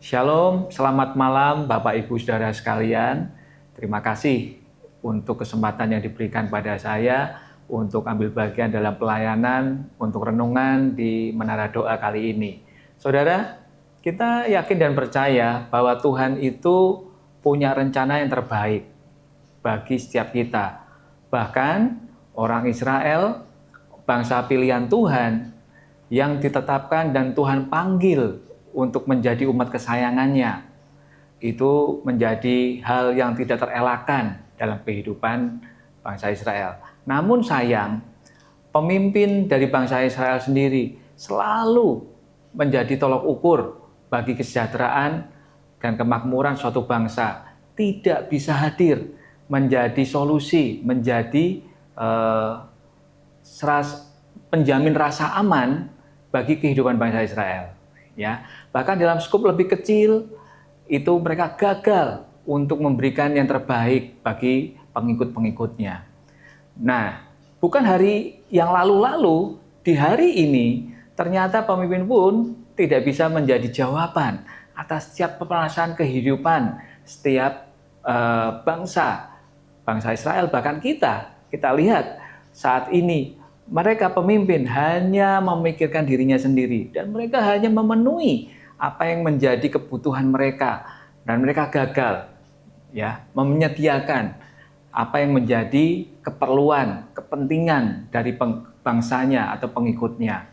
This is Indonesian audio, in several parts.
Shalom, selamat malam Bapak Ibu Saudara sekalian. Terima kasih untuk kesempatan yang diberikan pada saya untuk ambil bagian dalam pelayanan, untuk renungan di Menara Doa kali ini. Saudara, kita yakin dan percaya bahwa Tuhan itu punya rencana yang terbaik bagi setiap kita. Bahkan orang Israel, bangsa pilihan Tuhan yang ditetapkan dan Tuhan panggil untuk menjadi umat kesayangannya, itu menjadi hal yang tidak terelakkan dalam kehidupan bangsa Israel. Namun sayang, pemimpin dari bangsa Israel sendiri selalu menjadi tolok ukur bagi kesejahteraan dan kemakmuran suatu bangsa. Tidak bisa hadir menjadi solusi, menjadi penjamin rasa aman bagi kehidupan bangsa Israel. Ya, bahkan dalam skop lebih kecil itu mereka gagal untuk memberikan yang terbaik bagi pengikut-pengikutnya. Nah, bukan hari yang lalu-lalu, di hari ini ternyata pemimpin pun tidak bisa menjadi jawaban atas setiap permasalahan kehidupan setiap bangsa Israel, bahkan kita lihat saat ini mereka pemimpin hanya memikirkan dirinya sendiri dan mereka hanya memenuhi apa yang menjadi kebutuhan mereka dan mereka gagal ya menyediakan apa yang menjadi keperluan, kepentingan dari bangsanya atau pengikutnya.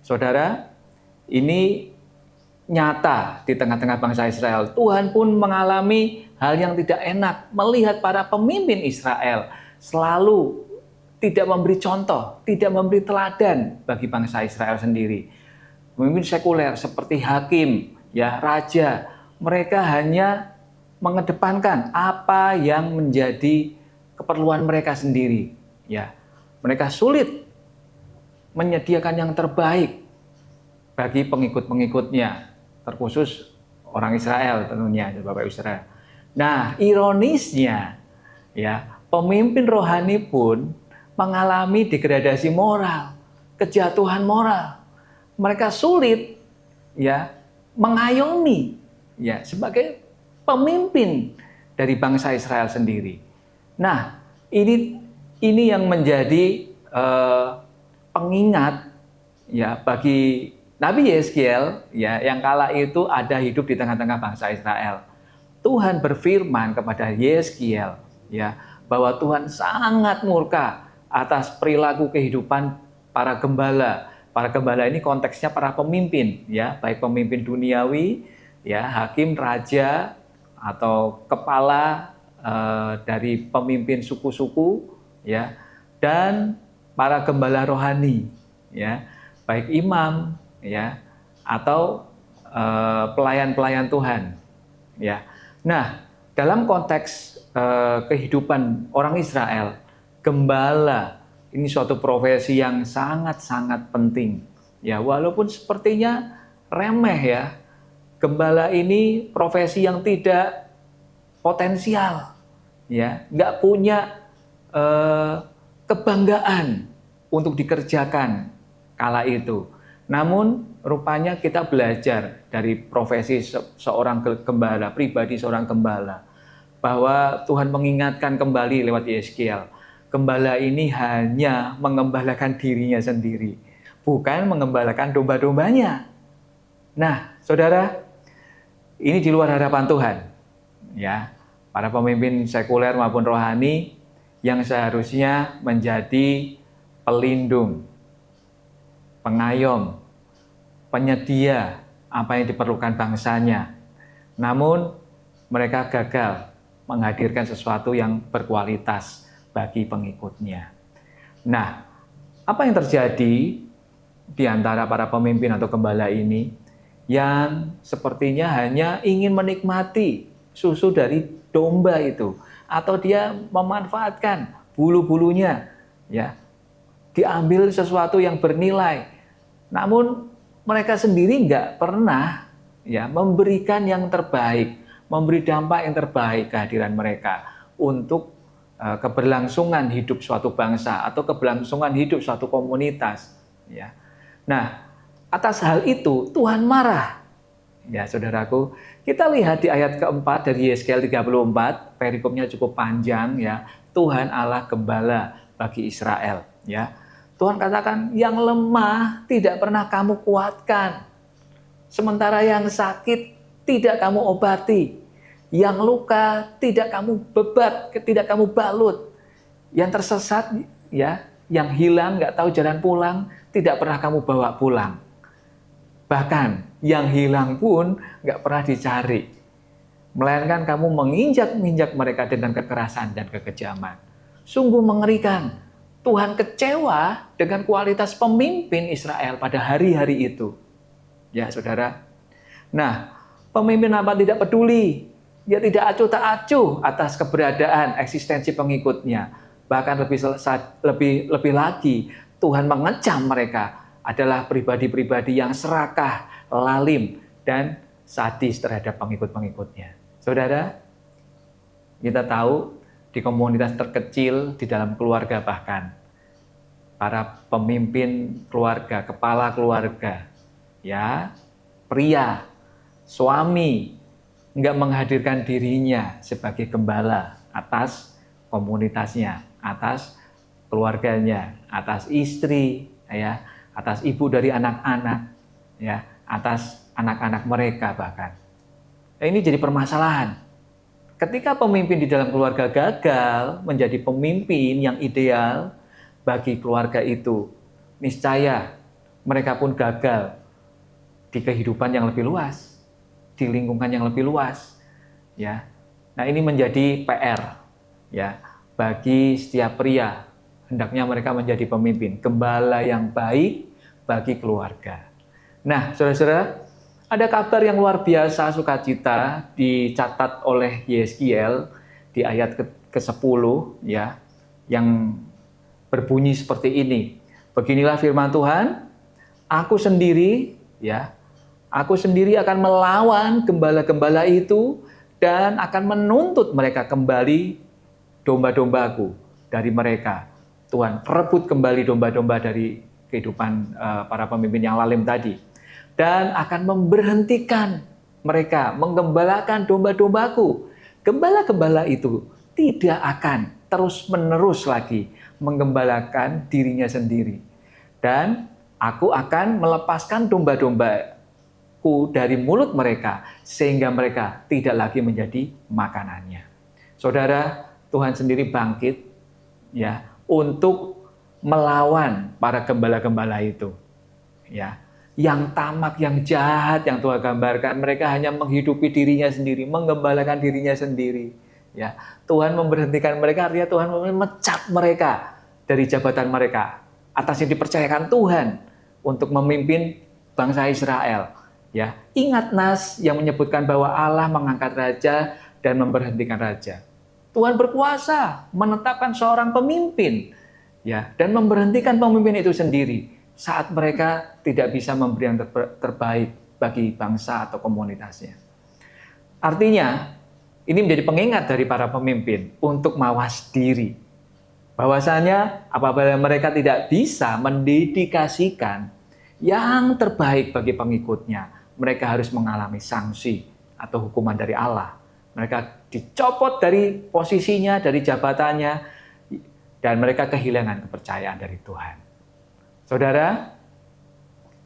Saudara, ini nyata di tengah-tengah bangsa Israel. Tuhan pun mengalami hal yang tidak enak melihat para pemimpin Israel selalu tidak memberi contoh, tidak memberi teladan bagi bangsa Israel sendiri. Pemimpin sekuler seperti hakim, ya raja, mereka hanya mengedepankan apa yang menjadi keperluan mereka sendiri. Ya, mereka sulit menyediakan yang terbaik bagi pengikut-pengikutnya, terkhusus orang Israel tentunya, Bapak Israel. Nah, ironisnya, ya pemimpin rohani pun mengalami degradasi moral, kejatuhan moral. Mereka sulit ya mengayomi ya sebagai pemimpin dari bangsa Israel sendiri. Nah, ini yang menjadi pengingat ya bagi Nabi Yeskiel ya yang kala itu ada hidup di tengah-tengah bangsa Israel. Tuhan berfirman kepada Yeskiel ya bahwa Tuhan sangat murka atas perilaku kehidupan para gembala. Para gembala ini konteksnya para pemimpin, ya, baik pemimpin duniawi, ya, hakim, raja, atau kepala dari pemimpin suku-suku, ya, dan para gembala rohani, ya, baik imam, ya, atau pelayan-pelayan Tuhan, ya. Nah, dalam konteks kehidupan orang Israel, gembala ini suatu profesi yang sangat-sangat penting. Ya, walaupun sepertinya remeh ya. Gembala ini profesi yang tidak potensial. Ya, nggak punya kebanggaan untuk dikerjakan kala itu. Namun rupanya kita belajar dari profesi seorang gembala, pribadi seorang gembala, bahwa Tuhan mengingatkan kembali lewat Yeskiel. Gembala ini hanya mengembalakan dirinya sendiri, bukan mengembalakan domba-dombanya. Nah, saudara, ini di luar harapan Tuhan. Ya, para pemimpin sekuler maupun rohani yang seharusnya menjadi pelindung, pengayom, penyedia apa yang diperlukan bangsanya. Namun, mereka gagal menghadirkan sesuatu yang berkualitas bagi pengikutnya. Nah, apa yang terjadi di antara para pemimpin atau gembala ini yang sepertinya hanya ingin menikmati susu dari domba itu, atau dia memanfaatkan bulu-bulunya, ya, diambil sesuatu yang bernilai. Namun mereka sendiri nggak pernah ya memberikan yang terbaik, memberi dampak yang terbaik kehadiran mereka untuk keberlangsungan hidup suatu bangsa atau keberlangsungan hidup suatu komunitas. Ya. Nah, atas hal itu Tuhan marah. Ya, saudaraku, kita lihat di ayat keempat dari Yeskel 34, perikopnya cukup panjang ya. Tuhan Allah gembala bagi Israel, ya. Tuhan katakan, yang lemah tidak pernah kamu kuatkan. Sementara yang sakit tidak kamu obati. Yang luka tidak kamu bebat, tidak kamu balut. Yang tersesat, ya, yang hilang, nggak tahu jalan pulang, tidak pernah kamu bawa pulang. Bahkan yang hilang pun nggak pernah dicari. Melainkan kamu menginjak-injak mereka dengan kekerasan dan kekejaman. Sungguh mengerikan. Tuhan kecewa dengan kualitas pemimpin Israel pada hari-hari itu. Ya, saudara. Nah, pemimpin apa tidak peduli. Dia tidak acuh tak acuh atas keberadaan eksistensi pengikutnya. Bahkan lebih lagi, Tuhan mengecam mereka adalah pribadi-pribadi yang serakah, lalim, dan sadis terhadap pengikut-pengikutnya. Saudara, kita tahu di komunitas terkecil, di dalam keluarga bahkan, para pemimpin keluarga, kepala keluarga, ya, pria, suami, nggak menghadirkan dirinya sebagai gembala atas komunitasnya, atas keluarganya, atas istri, ya, atas ibu dari anak-anak, ya, atas anak-anak mereka bahkan. Ini jadi permasalahan. Ketika pemimpin di dalam keluarga gagal menjadi pemimpin yang ideal bagi keluarga itu, niscaya mereka pun gagal di kehidupan yang lebih luas, di lingkungan yang lebih luas, ya. Nah, ini menjadi PR, ya, bagi setiap pria. Hendaknya mereka menjadi pemimpin, gembala yang baik bagi keluarga. Nah, saudara-saudara, ada kabar yang luar biasa sukacita dicatat oleh Yeskiel di ayat ke-10, ya, yang berbunyi seperti ini. Beginilah firman Tuhan, aku sendiri akan melawan gembala-gembala itu dan akan menuntut mereka kembali domba-dombaku dari mereka. Tuhan rebut kembali domba-domba dari kehidupan para pemimpin yang lalim tadi. Dan akan memberhentikan mereka menggembalakan domba-dombaku. Gembala-gembala itu tidak akan terus-menerus lagi menggembalakan dirinya sendiri. Dan aku akan melepaskan domba-dombaku dari mulut mereka sehingga mereka tidak lagi menjadi makanannya. Saudara, Tuhan sendiri bangkit, ya, untuk melawan para gembala-gembala itu, ya, yang tamak, yang jahat, yang Tuhan gambarkan. Mereka hanya menghidupi dirinya sendiri, menggembalakan dirinya sendiri, ya. Tuhan memberhentikan mereka, artinya Tuhan memecat mereka dari jabatan mereka atas yang dipercayakan Tuhan untuk memimpin bangsa Israel, ya. Ingat nas yang menyebutkan bahwa Allah mengangkat raja dan memberhentikan raja. Tuhan berkuasa menetapkan seorang pemimpin, ya, dan memberhentikan pemimpin itu sendiri saat mereka tidak bisa memberi yang terbaik bagi bangsa atau komunitasnya. Artinya, ini menjadi pengingat dari para pemimpin untuk mawas diri. Bahwasanya apabila mereka tidak bisa mendedikasikan yang terbaik bagi pengikutnya, mereka harus mengalami sanksi atau hukuman dari Allah. Mereka dicopot dari posisinya, dari jabatannya, dan mereka kehilangan kepercayaan dari Tuhan. Saudara,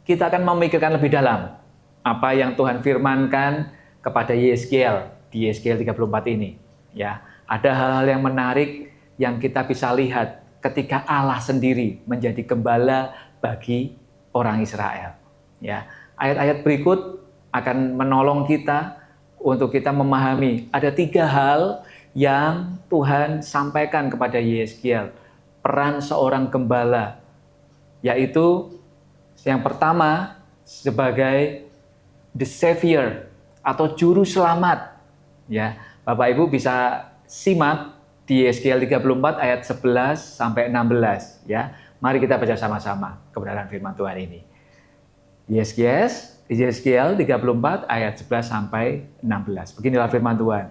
kita akan memikirkan lebih dalam apa yang Tuhan firmankan kepada Yeskiel di Yeskiel 34 ini. Ya, ada hal-hal yang menarik yang kita bisa lihat ketika Allah sendiri menjadi gembala bagi orang Israel. Ya, ayat-ayat berikut akan menolong kita untuk kita memahami ada 3 hal yang Tuhan sampaikan kepada Yeskiel, peran seorang gembala, yaitu yang pertama sebagai the savior atau juru selamat. Ya, Bapak Ibu bisa simak di Yeskiel 34 ayat 11 sampai 16, ya. Mari kita baca sama-sama kebenaran firman Tuhan ini. Yeskiel 34 ayat 11 sampai 16. Beginilah firman Tuhan.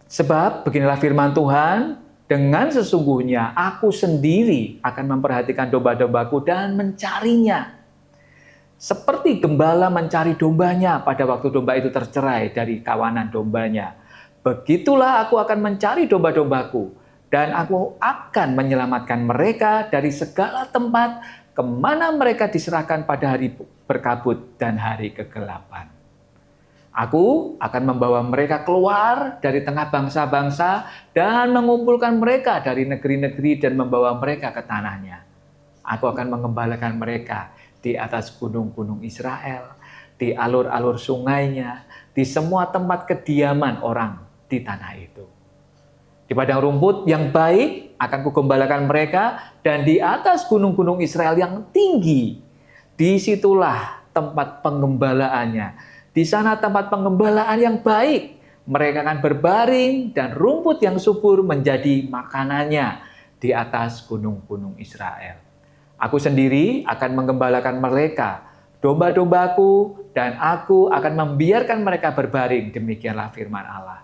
Sebab beginilah firman Tuhan, dengan sesungguhnya aku sendiri akan memperhatikan domba-dombaku dan mencarinya. Seperti gembala mencari dombanya pada waktu domba itu tercerai dari kawanan dombanya, begitulah aku akan mencari domba-dombaku, dan aku akan menyelamatkan mereka dari segala tempat kemana mereka diserahkan pada hari berkabut dan hari kegelapan. Aku akan membawa mereka keluar dari tengah bangsa-bangsa dan mengumpulkan mereka dari negeri-negeri dan membawa mereka ke tanahnya. Aku akan mengembalakan mereka di atas gunung-gunung Israel, di alur-alur sungainya, di semua tempat kediaman orang di tanah itu. Di padang rumput yang baik akan kugembalakan mereka, dan di atas gunung-gunung Israel yang tinggi, disitulah tempat penggembalaannya. Di sana tempat penggembalaan yang baik, mereka akan berbaring dan rumput yang subur menjadi makanannya di atas gunung-gunung Israel. Aku sendiri akan menggembalakan mereka, domba-dombaku, dan aku akan membiarkan mereka berbaring. Demikianlah firman Allah.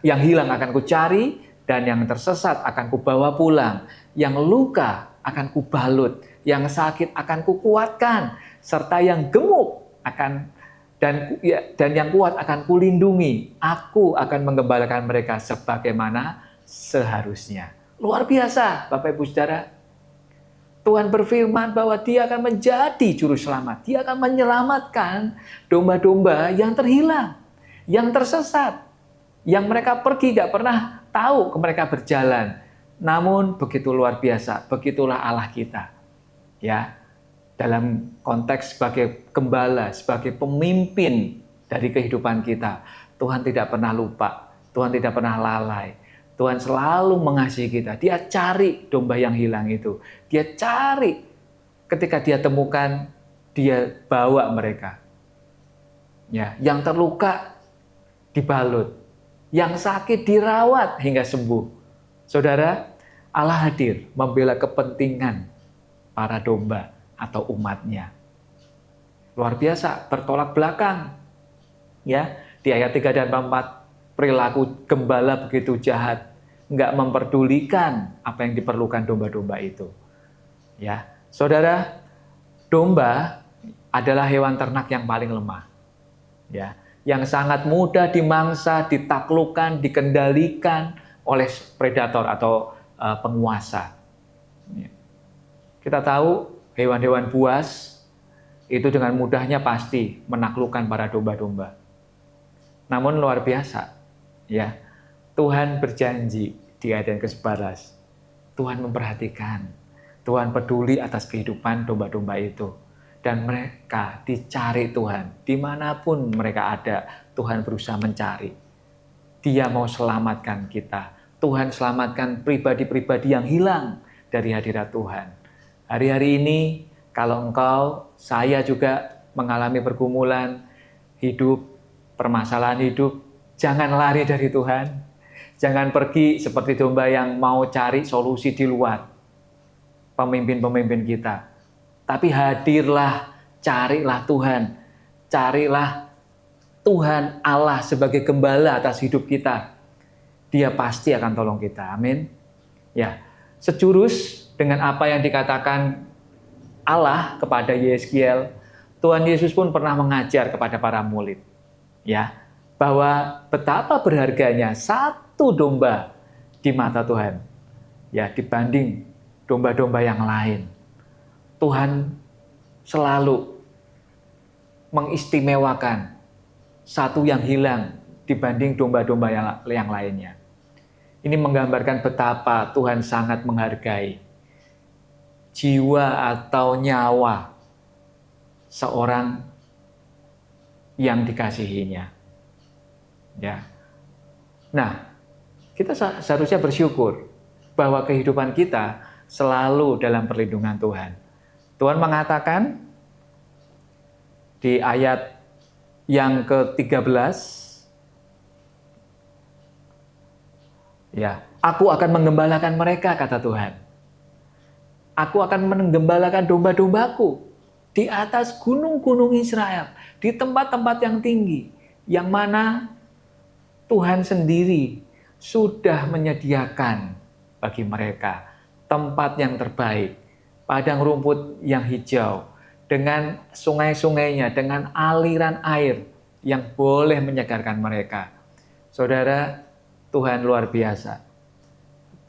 Yang hilang akan kucari, dan yang tersesat akan kubawa pulang. Yang luka akan kubalut, yang sakit akan kukuatkan, serta yang gemuk akan dan yang kuat akan kulindungi. Aku akan menggembalakan mereka sebagaimana seharusnya. Luar biasa, Bapak Ibu Saudara. Tuhan berfirman bahwa Dia akan menjadi juru selamat. Dia akan menyelamatkan domba-domba yang terhilang, yang tersesat, yang mereka pergi gak pernah tahu ke mereka berjalan. Namun begitu luar biasa, begitulah Allah kita. Ya, dalam konteks sebagai gembala, sebagai pemimpin dari kehidupan kita, Tuhan tidak pernah lupa, Tuhan tidak pernah lalai. Tuhan selalu mengasihi kita. Dia cari domba yang hilang itu. Dia cari. Ketika dia temukan, dia bawa mereka. Ya, yang terluka dibalut. Yang sakit dirawat hingga sembuh. Saudara, Allah hadir membela kepentingan para domba atau umatnya. Luar biasa, bertolak belakang. Ya, di ayat 3 dan 4. Perilaku gembala begitu jahat, nggak memperdulikan apa yang diperlukan domba-domba itu. Ya, saudara, domba adalah hewan ternak yang paling lemah. Ya, yang sangat mudah dimangsa, ditaklukkan, dikendalikan oleh predator atau penguasa. Ya. Kita tahu hewan-hewan buas itu dengan mudahnya pasti menaklukkan para domba-domba. Namun luar biasa. Ya, Tuhan berjanji di ayat yang ke-11. Tuhan memperhatikan, Tuhan peduli atas kehidupan domba-domba itu. Dan mereka dicari Tuhan, dimanapun mereka ada, Tuhan berusaha mencari. Dia mau selamatkan kita. Tuhan selamatkan pribadi-pribadi yang hilang dari hadirat Tuhan. Hari-hari ini, kalau engkau, saya juga mengalami pergumulan hidup, permasalahan hidup, jangan lari dari Tuhan. Jangan pergi seperti domba yang mau cari solusi di luar pemimpin-pemimpin kita. Tapi hadirlah, carilah Tuhan. Carilah Tuhan Allah sebagai gembala atas hidup kita. Dia pasti akan tolong kita. Amin. Ya, sejurus dengan apa yang dikatakan Allah kepada Yeskiel, Tuhan Yesus pun pernah mengajar kepada para murid. Ya, bahwa betapa berharganya satu domba di mata Tuhan, ya, dibanding domba-domba yang lain. Tuhan selalu mengistimewakan satu yang hilang dibanding domba-domba yang lainnya. Ini menggambarkan betapa Tuhan sangat menghargai jiwa atau nyawa seorang yang dikasihinya. Ya. Nah, kita seharusnya bersyukur bahwa kehidupan kita selalu dalam perlindungan Tuhan. Tuhan mengatakan di ayat yang ke-13, ya, aku akan menggembalakan mereka, kata Tuhan. Aku akan menggembalakan domba-dombaku di atas gunung-gunung Israel, di tempat-tempat yang tinggi, yang mana Tuhan sendiri sudah menyediakan bagi mereka tempat yang terbaik, padang rumput yang hijau, dengan sungai-sungainya, dengan aliran air yang boleh menyegarkan mereka. Saudara, Tuhan luar biasa.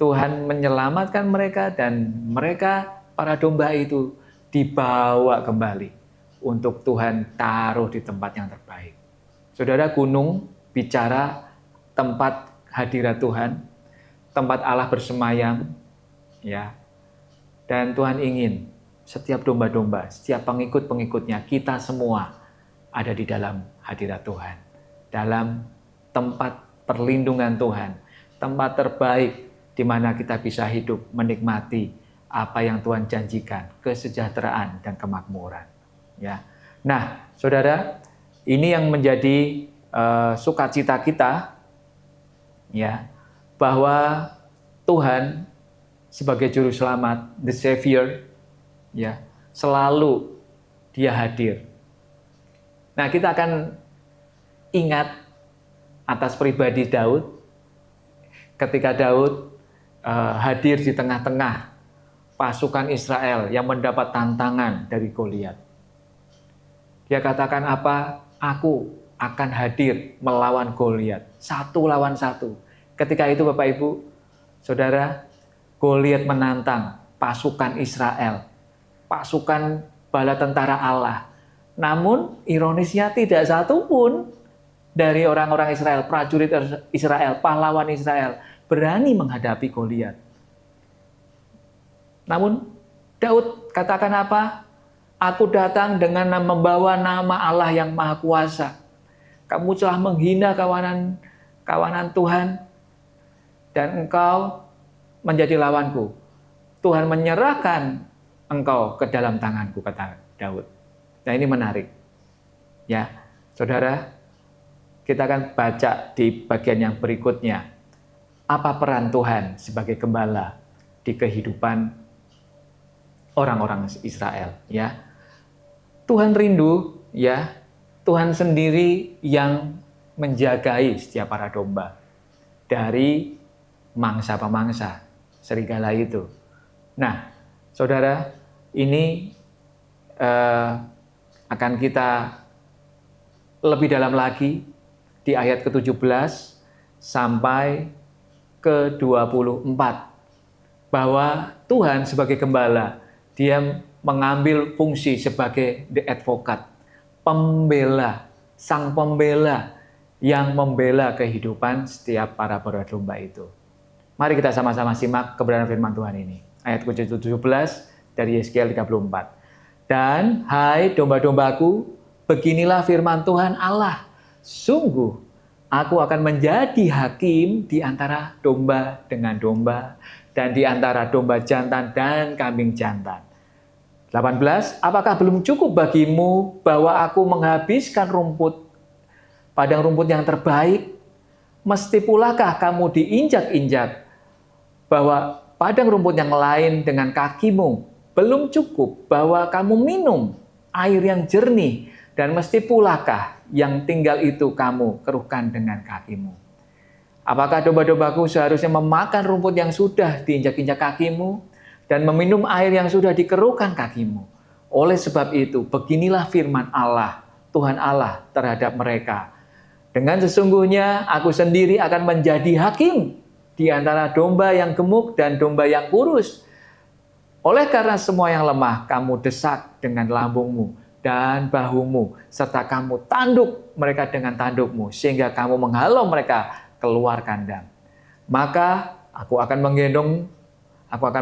Tuhan menyelamatkan mereka dan mereka, para domba itu, dibawa kembali untuk Tuhan taruh di tempat yang terbaik. Saudara, gunung bicara tempat hadirat Tuhan, tempat Allah bersemayam, ya. Dan Tuhan ingin setiap domba-domba, setiap pengikut-pengikutnya, kita semua ada di dalam hadirat Tuhan, dalam tempat perlindungan Tuhan, tempat terbaik di mana kita bisa hidup menikmati apa yang Tuhan janjikan, kesejahteraan dan kemakmuran. Ya. Nah, saudara, ini yang menjadi sukacita kita, ya, bahwa Tuhan sebagai juru selamat, the Savior, ya, selalu Dia hadir. Nah, kita akan ingat atas pribadi Daud, ketika Daud hadir di tengah-tengah pasukan Israel yang mendapat tantangan dari Goliat. Dia katakan apa? Aku akan hadir melawan Goliat, 1 lawan 1. Ketika itu Bapak Ibu, Saudara, Goliat menantang pasukan Israel, pasukan bala tentara Allah. Namun ironisnya tidak satu pun dari orang-orang Israel, prajurit Israel, pahlawan Israel berani menghadapi Goliat. Namun Daud katakan apa? Aku datang dengan membawa nama Allah yang Maha Kuasa. Kamu telah menghina kawanan Tuhan dan engkau menjadi lawanku. Tuhan menyerahkan engkau ke dalam tanganku, kata Daud. Nah, ini menarik. Ya, Saudara, kita akan baca di bagian yang berikutnya. Apa peran Tuhan sebagai gembala di kehidupan orang-orang Israel, ya. Tuhan rindu, ya. Tuhan sendiri yang menjagai setiap para domba dari mangsa-pemangsa serigala itu. Nah, Saudara, ini akan kita lebih dalam lagi di ayat ke-17 sampai ke-24. Bahwa Tuhan sebagai gembala, Dia mengambil fungsi sebagai the advocate, pembela, sang pembela yang membela kehidupan setiap para domba itu. Mari kita sama-sama simak kebenaran firman Tuhan ini. Ayat ke-17 dari Yeskiel 34. Dan hai domba-dombaku, beginilah firman Tuhan Allah. Sungguh, aku akan menjadi hakim di antara domba dengan domba, dan di antara domba jantan dan kambing jantan. 18. Apakah belum cukup bagimu bahwa aku menghabiskan padang rumput yang terbaik? Mesti pulakah kamu diinjak-injak bahwa padang rumput yang lain dengan kakimu? Belum cukup bahwa kamu minum air yang jernih, dan mesti pulakah yang tinggal itu kamu keruhkan dengan kakimu? Apakah domba-dombaku seharusnya memakan rumput yang sudah diinjak-injak kakimu dan meminum air yang sudah dikeruhkan kakimu? Oleh sebab itu, beginilah firman Allah, Tuhan Allah terhadap mereka. Dengan sesungguhnya aku sendiri akan menjadi hakim di antara domba yang gemuk dan domba yang kurus. Oleh karena semua yang lemah kamu desak dengan lambungmu dan bahumu, serta kamu tanduk mereka dengan tandukmu, sehingga kamu menghalau mereka keluar kandang. Maka aku akan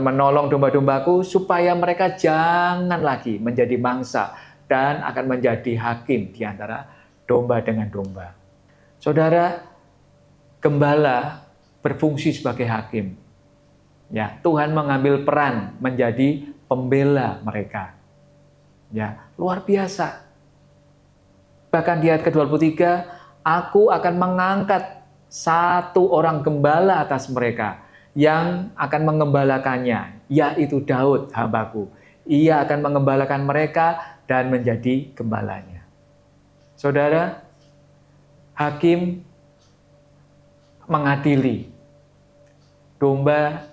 menolong domba-dombaku supaya mereka jangan lagi menjadi mangsa dan akan menjadi hakim di antara domba dengan domba. Saudara, gembala berfungsi sebagai hakim. Ya, Tuhan mengambil peran menjadi pembela mereka. Ya, luar biasa. Bahkan di ayat ke-23, aku akan mengangkat 1 orang gembala atas mereka yang akan mengembalakannya, yaitu Daud hambaku. Ia akan mengembalakan mereka dan menjadi gembalanya. Saudara, hakim mengadili domba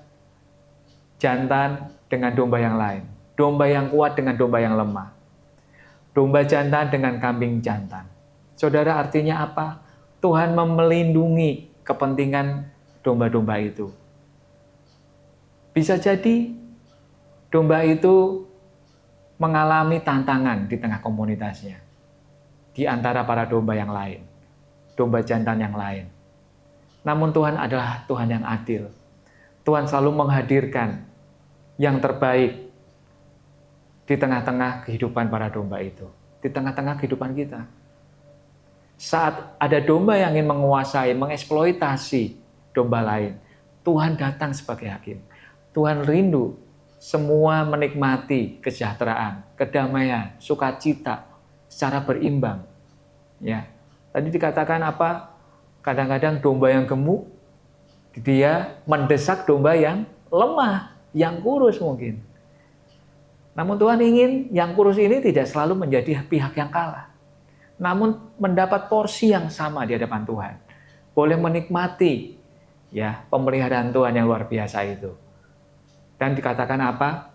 jantan dengan domba yang lain, domba yang kuat dengan domba yang lemah. Domba jantan dengan kambing jantan. Saudara, artinya apa? Tuhan melindungi kepentingan domba-domba itu. Bisa jadi domba itu mengalami tantangan di tengah komunitasnya, di antara para domba yang lain, domba jantan yang lain. Namun Tuhan adalah Tuhan yang adil. Tuhan selalu menghadirkan yang terbaik di tengah-tengah kehidupan para domba itu, di tengah-tengah kehidupan kita. Saat ada domba yang ingin menguasai, mengeksploitasi domba lain, Tuhan datang sebagai hakim. Tuhan rindu semua menikmati kesejahteraan, kedamaian, sukacita secara berimbang. Ya, tadi dikatakan apa? Kadang-kadang domba yang gemuk, dia mendesak domba yang lemah, yang kurus mungkin. Namun Tuhan ingin yang kurus ini tidak selalu menjadi pihak yang kalah, namun mendapat porsi yang sama di hadapan Tuhan. Boleh menikmati ya pemeliharaan Tuhan yang luar biasa itu. Dan dikatakan apa?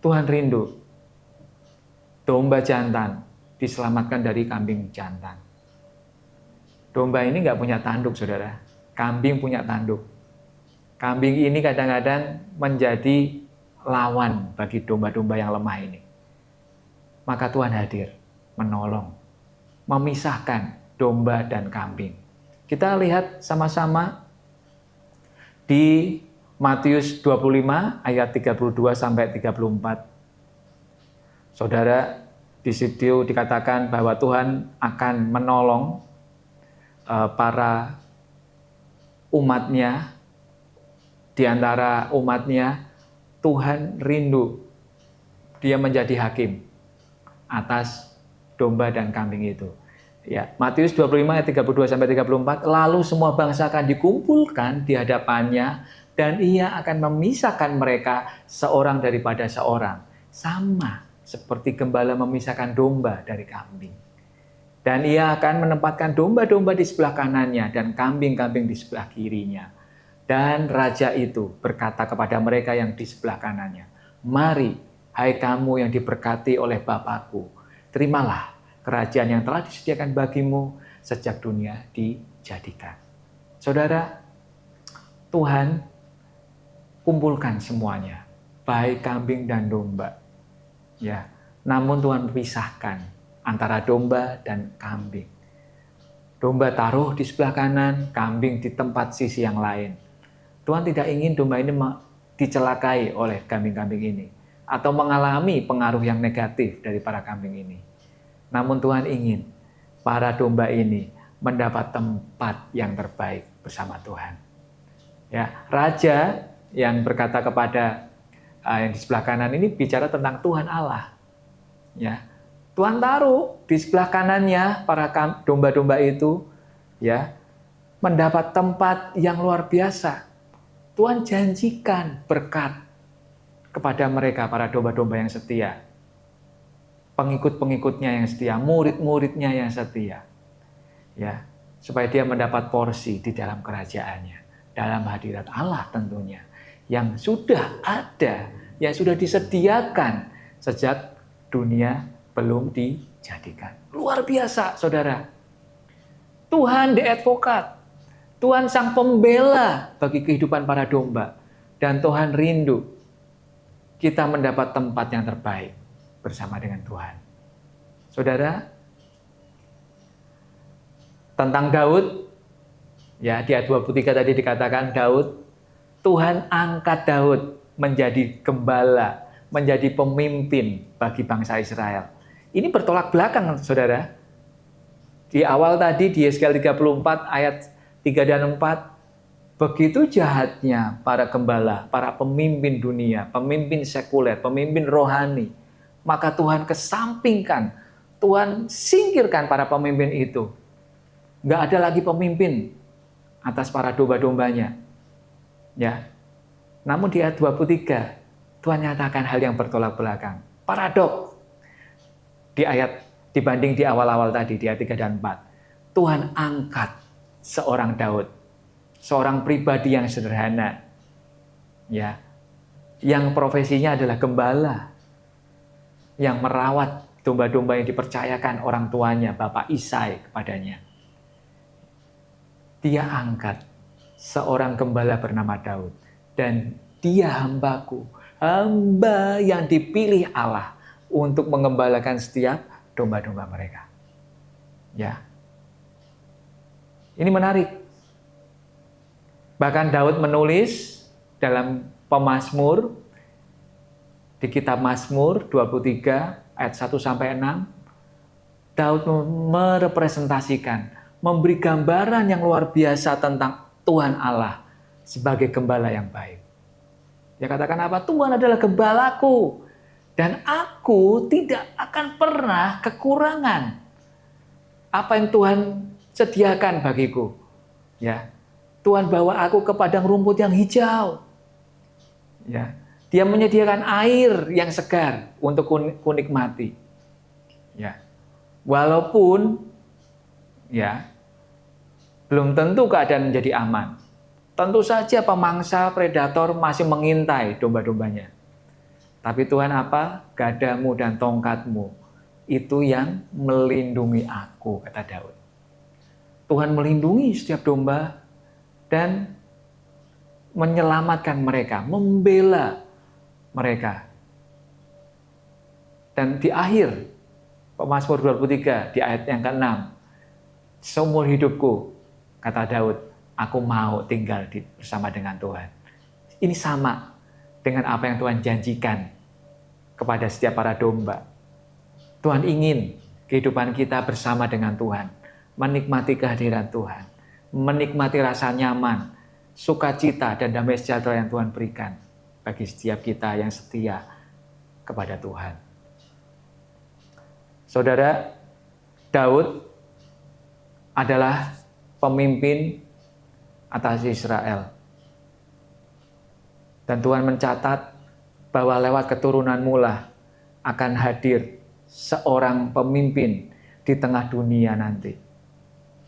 Tuhan rindu domba jantan diselamatkan dari kambing jantan. Domba ini nggak punya tanduk, saudara. Kambing punya tanduk. Kambing ini kadang-kadang menjadi lawan bagi domba-domba yang lemah ini. Maka Tuhan hadir, menolong, memisahkan domba dan kambing. Kita lihat sama-sama di Matius 25 ayat 32 sampai 34. Saudara, di situ dikatakan bahwa Tuhan akan menolong para umatnya. Di antara umatnya, Tuhan rindu dia menjadi hakim atas domba dan kambing itu. Ya, Matius 25 ayat 32 sampai 34, lalu semua bangsa akan dikumpulkan di hadapannya dan ia akan memisahkan mereka seorang daripada seorang, sama seperti gembala memisahkan domba dari kambing. Dan ia akan menempatkan domba-domba di sebelah kanannya dan kambing-kambing di sebelah kirinya. Dan raja itu berkata kepada mereka yang di sebelah kanannya, mari, hai kamu yang diberkati oleh Bapakku, terimalah kerajaan yang telah disediakan bagimu sejak dunia dijadikan. Saudara, Tuhan kumpulkan semuanya, baik kambing dan domba. Ya, namun Tuhan pisahkan antara domba dan kambing. Domba taruh di sebelah kanan, kambing di tempat sisi yang lain. Tuhan tidak ingin domba ini dicelakai oleh kambing-kambing ini atau mengalami pengaruh yang negatif dari para kambing ini. Namun Tuhan ingin para domba ini mendapat tempat yang terbaik bersama Tuhan. Ya, raja yang berkata kepada yang di sebelah kanan ini bicara tentang Tuhan Allah. Ya, Tuhan taruh di sebelah kanannya para domba-domba itu, ya, mendapat tempat yang luar biasa. Tuhan janjikan berkat kepada mereka, para domba-domba yang setia, pengikut-pengikutnya yang setia, murid-muridnya yang setia, ya, supaya dia mendapat porsi di dalam kerajaannya, dalam hadirat Allah tentunya, yang sudah ada, yang sudah disediakan sejak dunia belum dijadikan. Luar biasa, saudara. Tuhan the advocate, Tuhan sang pembela bagi kehidupan para domba. Dan Tuhan rindu kita mendapat tempat yang terbaik bersama dengan Tuhan. Saudara, tentang Daud, ya di ayat 23 tadi dikatakan Daud, Tuhan angkat Daud menjadi gembala, menjadi pemimpin bagi bangsa Israel. Ini bertolak belakang, saudara. Di awal tadi di Yeskiel 34 ayat 3 dan 4, begitu jahatnya para gembala, para pemimpin dunia, pemimpin sekuler, pemimpin rohani, maka Tuhan kesampingkan, Tuhan singkirkan para pemimpin itu. Nggak ada lagi pemimpin atas para domba-dombanya. Ya. Namun di ayat 23, Tuhan nyatakan hal yang bertolak belakang. Paradok. Di ayat dibanding di awal-awal tadi, di ayat 3 dan 4. Tuhan angkat seorang Daud, seorang pribadi yang sederhana, ya, yang profesinya adalah gembala, yang merawat domba-domba yang dipercayakan orang tuanya, Bapak Isai kepadanya. Dia angkat seorang gembala bernama Daud. Dan dia hambaku, hamba yang dipilih Allah untuk mengembalakan setiap domba-domba mereka. Ya. Ini menarik. Bahkan Daud menulis dalam Pemazmur, di kitab Mazmur 23 ayat 1 sampai 6, Daud merepresentasikan, memberi gambaran yang luar biasa tentang Tuhan Allah sebagai gembala yang baik. Dia katakan apa? Tuhan adalah gembalaku dan aku tidak akan pernah kekurangan. Apa yang Tuhan sediakan bagiku? Ya. Tuhan bawa aku ke padang rumput yang hijau. Ya. Dia menyediakan air yang segar untuk kunikmati. Ya. Walaupun ya belum tentu keadaan menjadi aman. Tentu saja pemangsa predator masih mengintai domba-dombanya. Tapi Tuhan apa? Gadamu dan tongkatmu itu yang melindungi aku, kata Daud. Tuhan melindungi setiap domba dan menyelamatkan mereka, membela mereka. Dan di akhir Pemazmur 23 di ayat yang ke-6, seumur hidupku, kata Daud, aku mau tinggal bersama dengan Tuhan. Ini sama dengan apa yang Tuhan janjikan kepada setiap para domba. Tuhan ingin kehidupan kita bersama dengan Tuhan, menikmati kehadiran Tuhan, menikmati rasa nyaman, sukacita dan damai sejahtera yang Tuhan berikan bagi setiap kita yang setia kepada Tuhan. Saudara, Daud adalah pemimpin atas Israel. Dan Tuhan mencatat bahwa lewat keturunanmu lah akan hadir seorang pemimpin di tengah dunia nanti.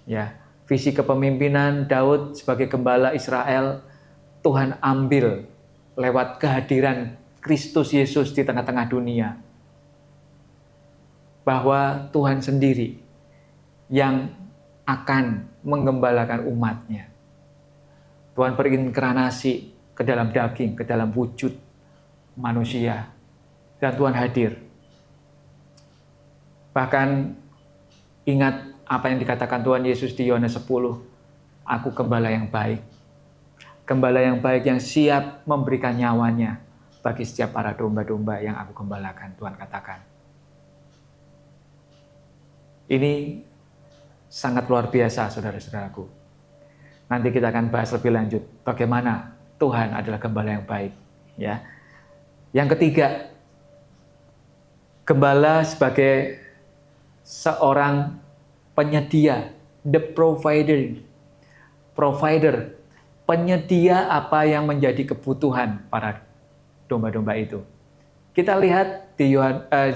Ya, visi kepemimpinan Daud sebagai gembala Israel Tuhan ambil lewat kehadiran Kristus Yesus di tengah-tengah dunia. Bahwa Tuhan sendiri yang akan menggembalakan umatnya. Tuhan berinkarnasi ke dalam daging, ke dalam wujud manusia. Dan Tuhan hadir. Bahkan ingat apa yang dikatakan Tuhan Yesus di Yohanes 10. Aku gembala yang baik. Gembala yang baik yang siap memberikan nyawanya bagi setiap para domba-domba yang aku gembalakan, Tuhan katakan. Ini sangat luar biasa, saudara-saudaraku. Nanti kita akan bahas lebih lanjut bagaimana Tuhan adalah gembala yang baik. Ya. Yang ketiga, gembala sebagai seorang penyedia, the provider, penyedia apa yang menjadi kebutuhan para domba-domba itu. Kita lihat di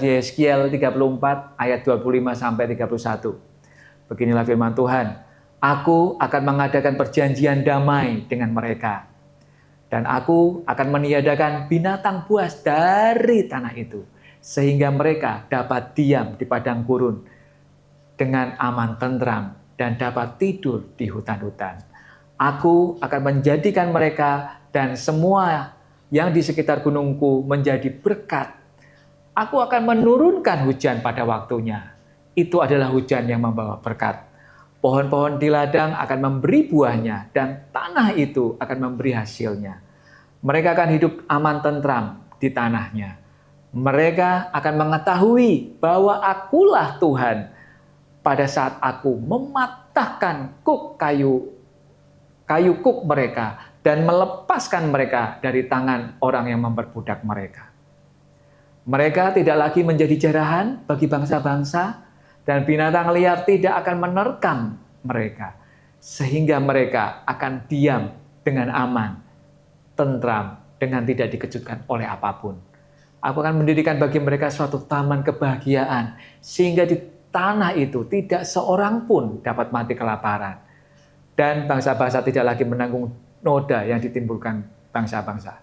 Yeskiel 34 ayat 25 sampai 31. Beginilah firman Tuhan. Aku akan mengadakan perjanjian damai dengan mereka. Dan aku akan meniadakan binatang buas dari tanah itu. Sehingga mereka dapat diam di padang gurun dengan aman tentram dan dapat tidur di hutan-hutan. Aku akan menjadikan mereka dan semua yang di sekitar gunungku menjadi berkat. Aku akan menurunkan hujan pada waktunya. Itu adalah hujan yang membawa berkat. Pohon-pohon di ladang akan memberi buahnya dan tanah itu akan memberi hasilnya. Mereka akan hidup aman tentram di tanahnya. Mereka akan mengetahui bahwa akulah Tuhan pada saat aku mematahkan kayu kuk mereka dan melepaskan mereka dari tangan orang yang memperbudak mereka. Mereka tidak lagi menjadi jarahan bagi bangsa-bangsa dan binatang liar tidak akan menerkam mereka. Sehingga mereka akan diam dengan aman, tentram, dengan tidak dikejutkan oleh apapun. Aku akan mendirikan bagi mereka suatu taman kebahagiaan sehingga di tanah itu tidak seorang pun dapat mati kelaparan. Dan bangsa-bangsa tidak lagi menanggung noda yang ditimbulkan bangsa-bangsa.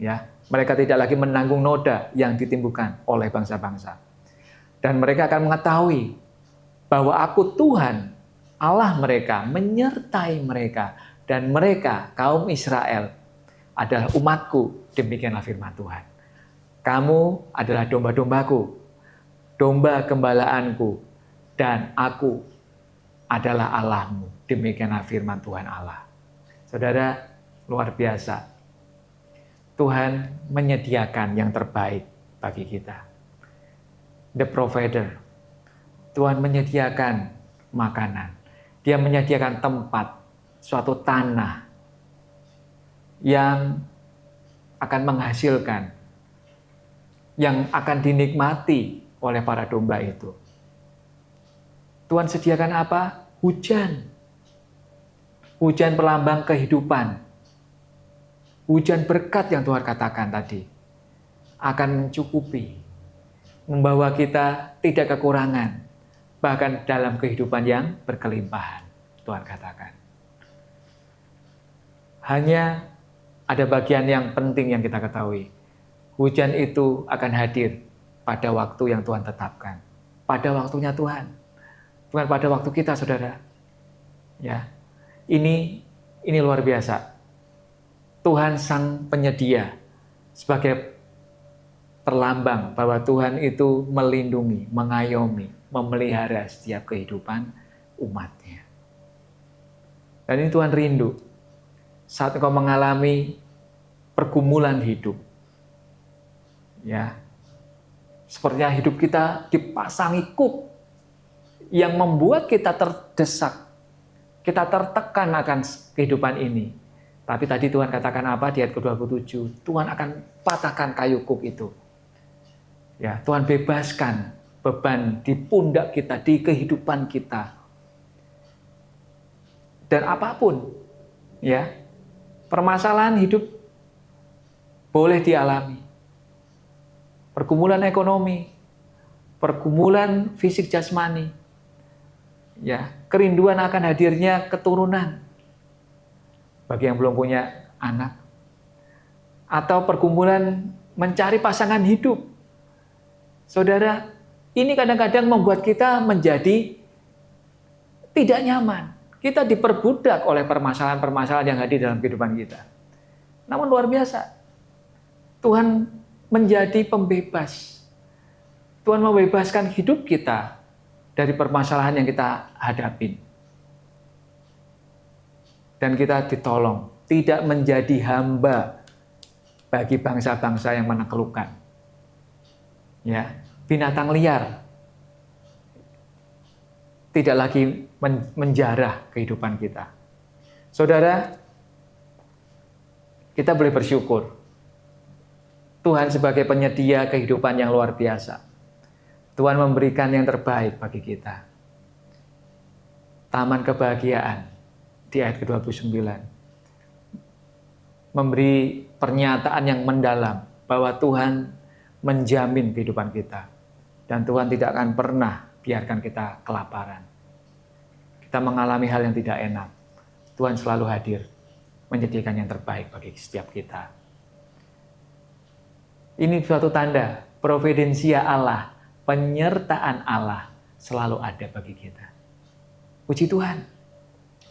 Ya, mereka tidak lagi menanggung noda yang ditimbulkan oleh bangsa-bangsa. Dan mereka akan mengetahui bahwa aku Tuhan, Allah mereka, menyertai mereka. Dan mereka, kaum Israel, adalah umatku. Demikianlah firman Tuhan. Kamu adalah domba-dombaku, domba gembalaanku, dan aku adalah Allahmu. Demikianlah firman Tuhan Allah. Saudara, luar biasa. Tuhan menyediakan yang terbaik bagi kita. The provider. Tuhan menyediakan makanan. Dia menyediakan tempat, suatu tanah yang akan menghasilkan, yang akan dinikmati oleh para domba itu. Tuhan sediakan apa? Hujan. Hujan pelambang kehidupan. Hujan berkat yang Tuhan katakan tadi akan mencukupi, membawa kita tidak kekurangan, bahkan dalam kehidupan yang berkelimpahan, Tuhan katakan. Hanya ada bagian yang penting yang kita ketahui. Hujan itu akan hadir pada waktu yang Tuhan tetapkan. Pada waktunya Tuhan. Bukan pada waktu kita, saudara. Ya, ini luar biasa. Tuhan sang penyedia sebagai perlambang bahwa Tuhan itu melindungi, mengayomi, memelihara setiap kehidupan umatnya. Dan ini Tuhan rindu saat engkau mengalami pergumulan hidup. Ya, sepertinya hidup kita dipasangi kuk yang membuat kita terdesak, kita tertekan akan kehidupan ini. Tapi tadi Tuhan katakan apa di ayat ke-27? Tuhan akan patahkan kayu kuk itu. Ya, Tuhan bebaskan beban di pundak kita, di kehidupan kita. Dan apapun, ya, permasalahan hidup boleh dialami. Pergumulan ekonomi, pergumulan fisik jasmani, ya, kerinduan akan hadirnya keturunan bagi yang belum punya anak, atau pergumulan mencari pasangan hidup. Saudara, ini kadang-kadang membuat kita menjadi tidak nyaman. Kita diperbudak oleh permasalahan-permasalahan yang hadir dalam kehidupan kita. Namun luar biasa, Tuhan menjadi pembebas. Tuhan membebaskan hidup kita dari permasalahan yang kita hadapin. Dan kita ditolong, tidak menjadi hamba bagi bangsa-bangsa yang menaklukkan. Ya, binatang liar tidak lagi menjarah kehidupan kita. Saudara, kita boleh bersyukur. Tuhan sebagai penyedia kehidupan yang luar biasa. Tuhan memberikan yang terbaik bagi kita. Taman kebahagiaan di ayat ke-29. Memberi pernyataan yang mendalam bahwa Tuhan menjamin kehidupan kita. Dan Tuhan tidak akan pernah biarkan kita kelaparan. Kita mengalami hal yang tidak enak. Tuhan selalu hadir, menyediakan yang terbaik bagi setiap kita. Ini suatu tanda providensia Allah, penyertaan Allah selalu ada bagi kita. Puji Tuhan.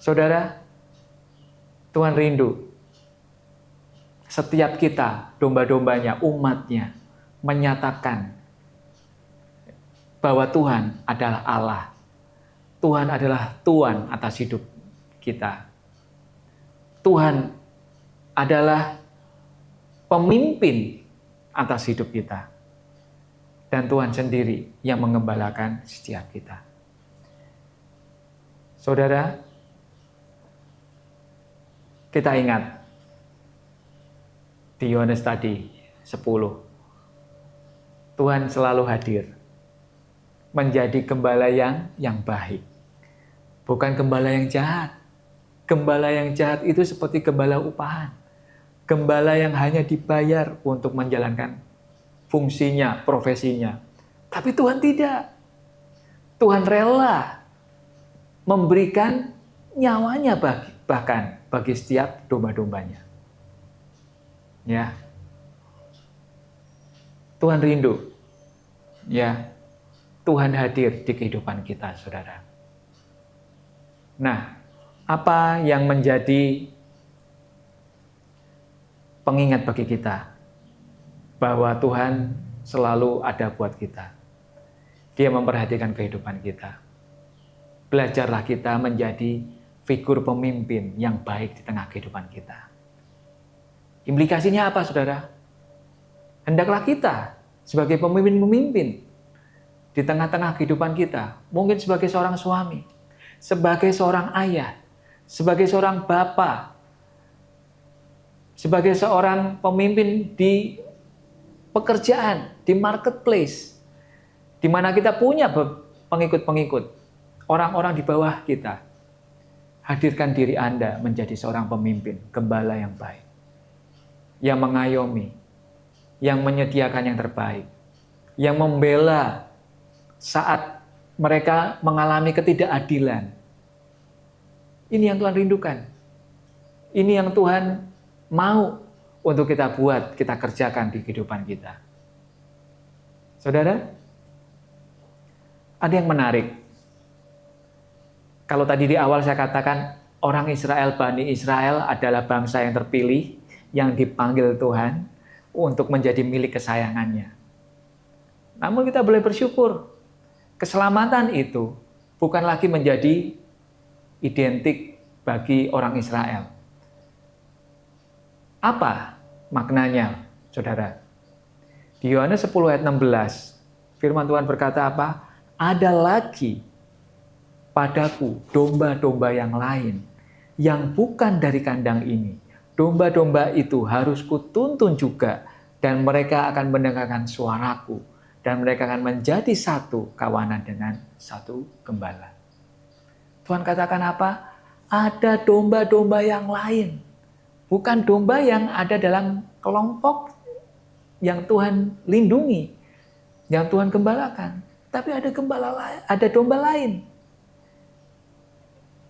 Saudara, Tuhan rindu setiap kita, domba-dombanya, umatnya, menyatakan bahwa Tuhan adalah Allah. Tuhan adalah Tuhan atas hidup kita. Tuhan adalah pemimpin atas hidup kita. Dan Tuhan sendiri yang mengembalakan setiap kita. Saudara, kita ingat di Yohanes tadi 10. Tuhan selalu hadir. Menjadi gembala yang baik. Bukan gembala yang jahat. Gembala yang jahat itu seperti gembala upahan. Gembala yang hanya dibayar untuk menjalankan fungsinya, profesinya. Tapi Tuhan tidak. Tuhan rela memberikan nyawanya bahkan bagi setiap domba-dombanya. Ya. Tuhan rindu. Ya. Tuhan hadir di kehidupan kita, saudara. Nah, apa yang menjadi pengingat bagi kita bahwa Tuhan selalu ada buat kita. Dia memperhatikan kehidupan kita. Belajarlah kita menjadi figur pemimpin yang baik di tengah kehidupan kita. Implikasinya apa, saudara? Hendaklah kita sebagai pemimpin-pemimpin di tengah-tengah kehidupan kita, mungkin sebagai seorang suami, sebagai seorang ayah, sebagai seorang bapak, sebagai seorang pemimpin di pekerjaan, di marketplace, di mana kita punya pengikut-pengikut, orang-orang di bawah kita. Hadirkan diri Anda menjadi seorang pemimpin, gembala yang baik, yang mengayomi, yang menyediakan yang terbaik, yang membela saat mereka mengalami ketidakadilan. Ini yang Tuhan rindukan. Ini yang Tuhan mau untuk kita buat, kita kerjakan di kehidupan kita. Saudara, ada yang menarik. Kalau tadi di awal saya katakan orang Israel, Bani Israel adalah bangsa yang terpilih, yang dipanggil Tuhan untuk menjadi milik kesayangannya. Namun kita boleh bersyukur, keselamatan itu bukan lagi menjadi identik bagi orang Israel. Apa maknanya, saudara? Di Yohanes 10 ayat 16, firman Tuhan berkata apa? Ada lagi padaku domba-domba yang lain yang bukan dari kandang ini. Domba-domba itu harus kutuntun juga, dan mereka akan mendengarkan suaraku, dan mereka akan menjadi satu kawanan dengan satu gembala. Tuhan katakan apa? Ada domba-domba yang lain. Bukan domba yang ada dalam kelompok yang Tuhan lindungi, yang Tuhan gembalakan. Tapi ada gembala lain, ada domba lain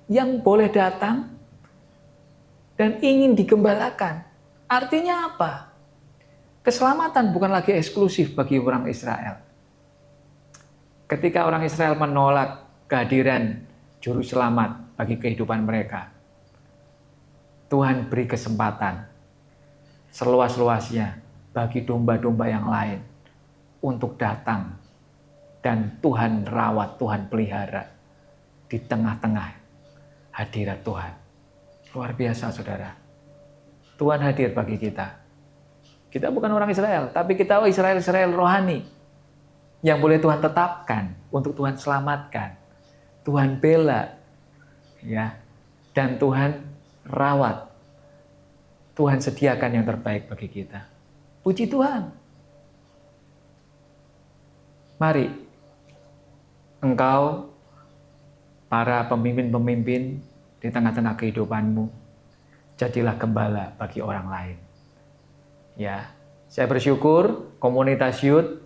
yang boleh datang dan ingin digembalakan. Artinya apa? Keselamatan bukan lagi eksklusif bagi orang Israel. Ketika orang Israel menolak kehadiran juru selamat bagi kehidupan mereka, Tuhan beri kesempatan seluas-luasnya bagi domba-domba yang lain untuk datang, dan Tuhan rawat, Tuhan pelihara di tengah-tengah hadirat Tuhan. Luar biasa, saudara. Tuhan hadir bagi kita. Kita bukan orang Israel, tapi kita Israel rohani yang boleh Tuhan tetapkan untuk Tuhan selamatkan, Tuhan bela, ya, dan Tuhan rawat. Tuhan sediakan yang terbaik bagi kita. Puji Tuhan. Mari engkau, para pemimpin-pemimpin di tengah-tengah kehidupanmu, jadilah gembala bagi orang lain. Ya, saya bersyukur komunitas youth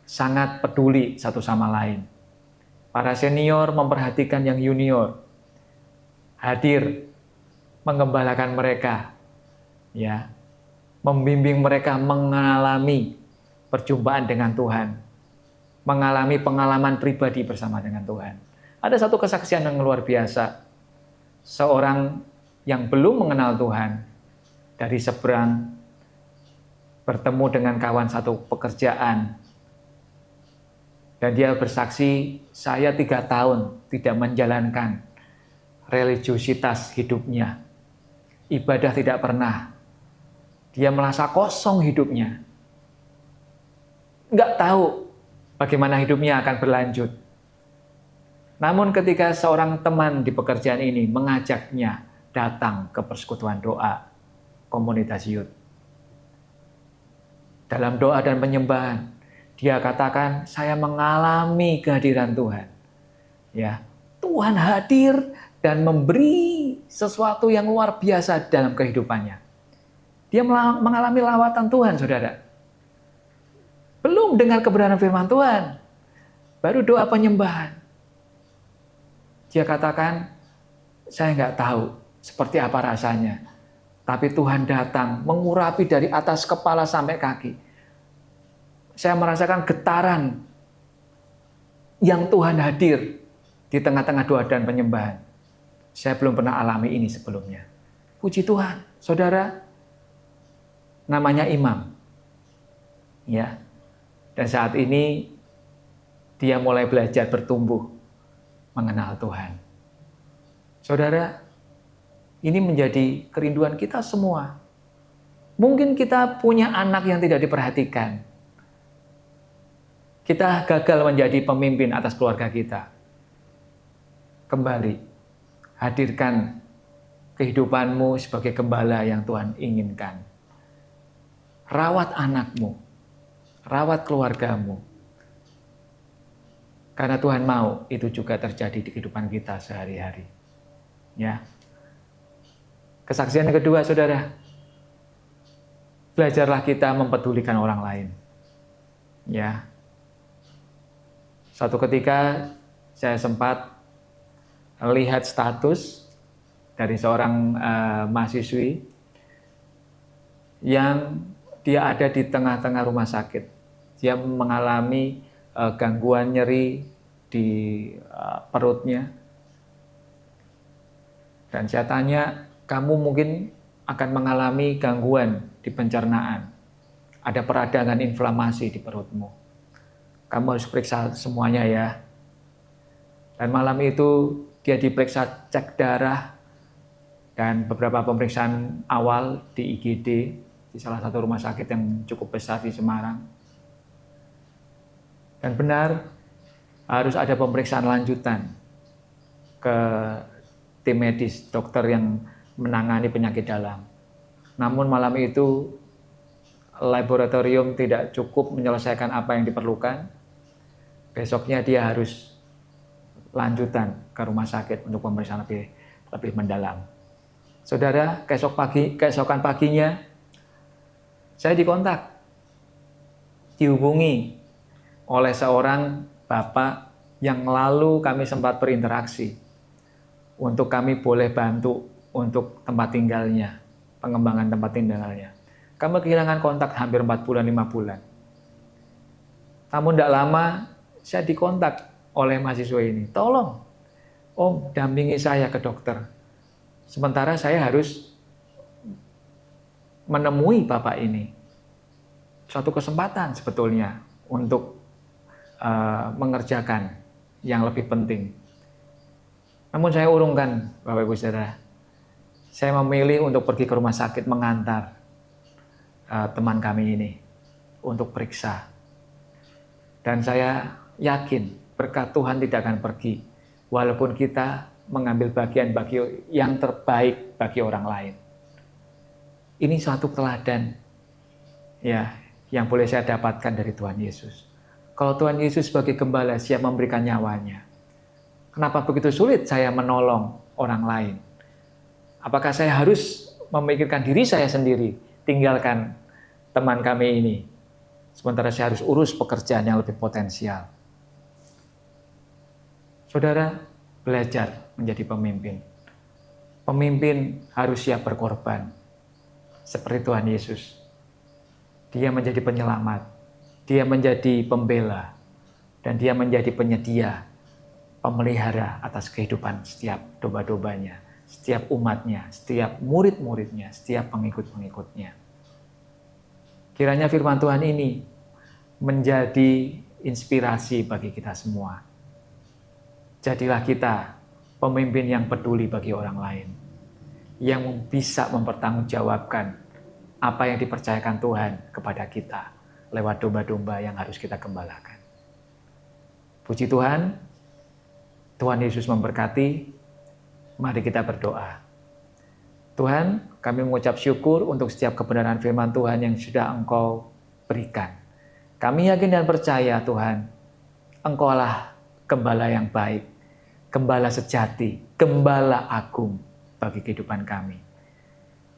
sangat peduli satu sama lain. Para senior memperhatikan yang junior, hadir menggembalakan mereka, ya, membimbing mereka mengalami perjumpaan dengan Tuhan, mengalami pengalaman pribadi bersama dengan Tuhan. Ada satu kesaksian yang luar biasa. Seorang yang belum mengenal Tuhan dari seberang bertemu dengan kawan satu pekerjaan, dan dia bersaksi, saya 3 tahun tidak menjalankan religiusitas hidupnya, ibadah tidak pernah. Dia merasa kosong hidupnya, nggak tahu bagaimana hidupnya akan berlanjut. Namun ketika seorang teman di pekerjaan ini mengajaknya datang ke persekutuan doa komunitas youth, dalam doa dan penyembahan, dia katakan, saya mengalami kehadiran Tuhan. Ya, Tuhan hadir dan memberi sesuatu yang luar biasa dalam kehidupannya. Dia mengalami lawatan Tuhan, saudara. Belum dengar kebenaran firman Tuhan, baru doa penyembahan. Dia katakan, saya nggak tahu seperti apa rasanya. Tapi Tuhan datang mengurapi dari atas kepala sampai kaki. Saya merasakan getaran yang Tuhan hadir di tengah-tengah doa dan penyembahan. Saya belum pernah alami ini sebelumnya. Puji Tuhan, saudara, namanya Imam. Ya. Dan saat ini dia mulai belajar bertumbuh mengenal Tuhan. Saudara, ini menjadi kerinduan kita semua. Mungkin kita punya anak yang tidak diperhatikan. Kita gagal menjadi pemimpin atas keluarga kita. Kembali, hadirkan kehidupanmu sebagai gembala yang Tuhan inginkan. Rawat anakmu, rawat keluargamu. Karena Tuhan mau itu juga terjadi di kehidupan kita sehari-hari. Ya. Kesaksian yang kedua, saudara. Belajarlah kita mempedulikan orang lain. Ya. Suatu ketika saya sempat lihat status dari seorang mahasiswi yang dia ada di tengah-tengah rumah sakit. Dia mengalami gangguan nyeri di perutnya. Dan saya tanya, kamu mungkin akan mengalami gangguan di pencernaan. Ada peradangan inflamasi di perutmu. Kamu harus periksa semuanya ya. Dan malam itu dia diperiksa cek darah dan beberapa pemeriksaan awal di IGD di salah satu rumah sakit yang cukup besar di Semarang. Dan benar harus ada pemeriksaan lanjutan ke tim medis, dokter yang menangani penyakit dalam. Namun malam itu laboratorium tidak cukup menyelesaikan apa yang diperlukan. Besoknya dia harus lanjutan ke rumah sakit untuk pemeriksaan lebih mendalam. Saudara, keesokan paginya saya dikontak, dihubungi oleh seorang bapak yang lalu kami sempat berinteraksi untuk kami boleh bantu untuk tempat tinggalnya, pengembangan tempat tinggalnya. Kami kehilangan kontak hampir 4 bulan, 5 bulan. Namun tidak lama saya dikontak oleh mahasiswa ini. Tolong, Om, dampingi saya ke dokter. Sementara saya harus menemui bapak ini. Suatu kesempatan sebetulnya untuk mengerjakan yang lebih penting. Namun saya urungkan, Bapak Ibu Saudara. Saya memilih untuk pergi ke rumah sakit mengantar teman kami ini untuk periksa. Dan saya yakin berkat Tuhan tidak akan pergi walaupun kita mengambil bagian yang terbaik bagi orang lain. Ini suatu teladan ya yang boleh saya dapatkan dari Tuhan Yesus. Kalau Tuhan Yesus sebagai gembala siap memberikan nyawanya, kenapa begitu sulit saya menolong orang lain? Apakah saya harus memikirkan diri saya sendiri, tinggalkan teman kami ini, sementara saya harus urus pekerjaan yang lebih potensial? Saudara, belajar menjadi pemimpin. Pemimpin harus siap berkorban. Seperti Tuhan Yesus. Dia menjadi penyelamat. Dia menjadi pembela. Dan dia menjadi penyedia, pemelihara atas kehidupan setiap domba-dombanya, setiap umatnya, setiap murid-muridnya, setiap pengikut-pengikutnya. Kiranya firman Tuhan ini menjadi inspirasi bagi kita semua. Jadilah kita pemimpin yang peduli bagi orang lain, yang bisa mempertanggungjawabkan apa yang dipercayakan Tuhan kepada kita lewat domba-domba yang harus kita gembalakan. Puji Tuhan, Tuhan Yesus memberkati. Mari kita berdoa. Tuhan, kami mengucap syukur untuk setiap kebenaran firman Tuhan yang sudah Engkau berikan. Kami yakin dan percaya Tuhan, Engkaulah gembala yang baik, gembala sejati, gembala agung bagi kehidupan kami.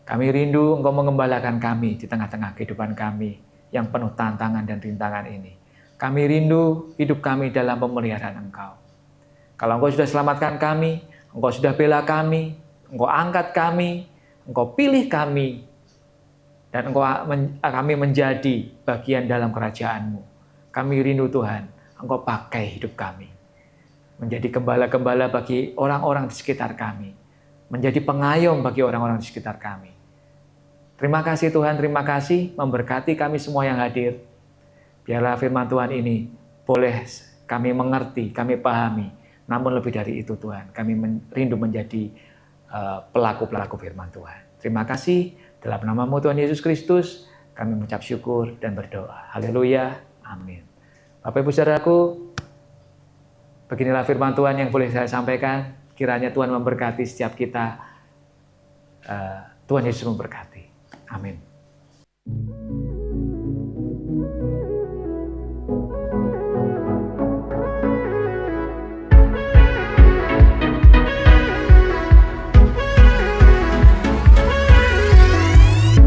Kami rindu Engkau mengembalakan kami di tengah-tengah kehidupan kami yang penuh tantangan dan rintangan ini. Kami rindu hidup kami dalam pemeliharaan Engkau. Kalau Engkau sudah selamatkan kami, Engkau sudah bela kami, Engkau angkat kami, Engkau pilih kami, dan kami menjadi bagian dalam kerajaan-Mu. Kami rindu Tuhan, Engkau pakai hidup kami. Menjadi gembala-gembala bagi orang-orang di sekitar kami. Menjadi pengayom bagi orang-orang di sekitar kami. Terima kasih Tuhan, terima kasih memberkati kami semua yang hadir. Biarlah firman Tuhan ini boleh kami mengerti, kami pahami. Namun lebih dari itu Tuhan, kami rindu menjadi pelaku-pelaku firman Tuhan. Terima kasih, dalam nama-Mu Tuhan Yesus Kristus, kami mengucap syukur dan berdoa. Haleluya, amin. Bapak Ibu Saudaraku, beginilah firman Tuhan yang boleh saya sampaikan. Kiranya Tuhan memberkati setiap kita. Tuhan Yesus memberkati. Amin.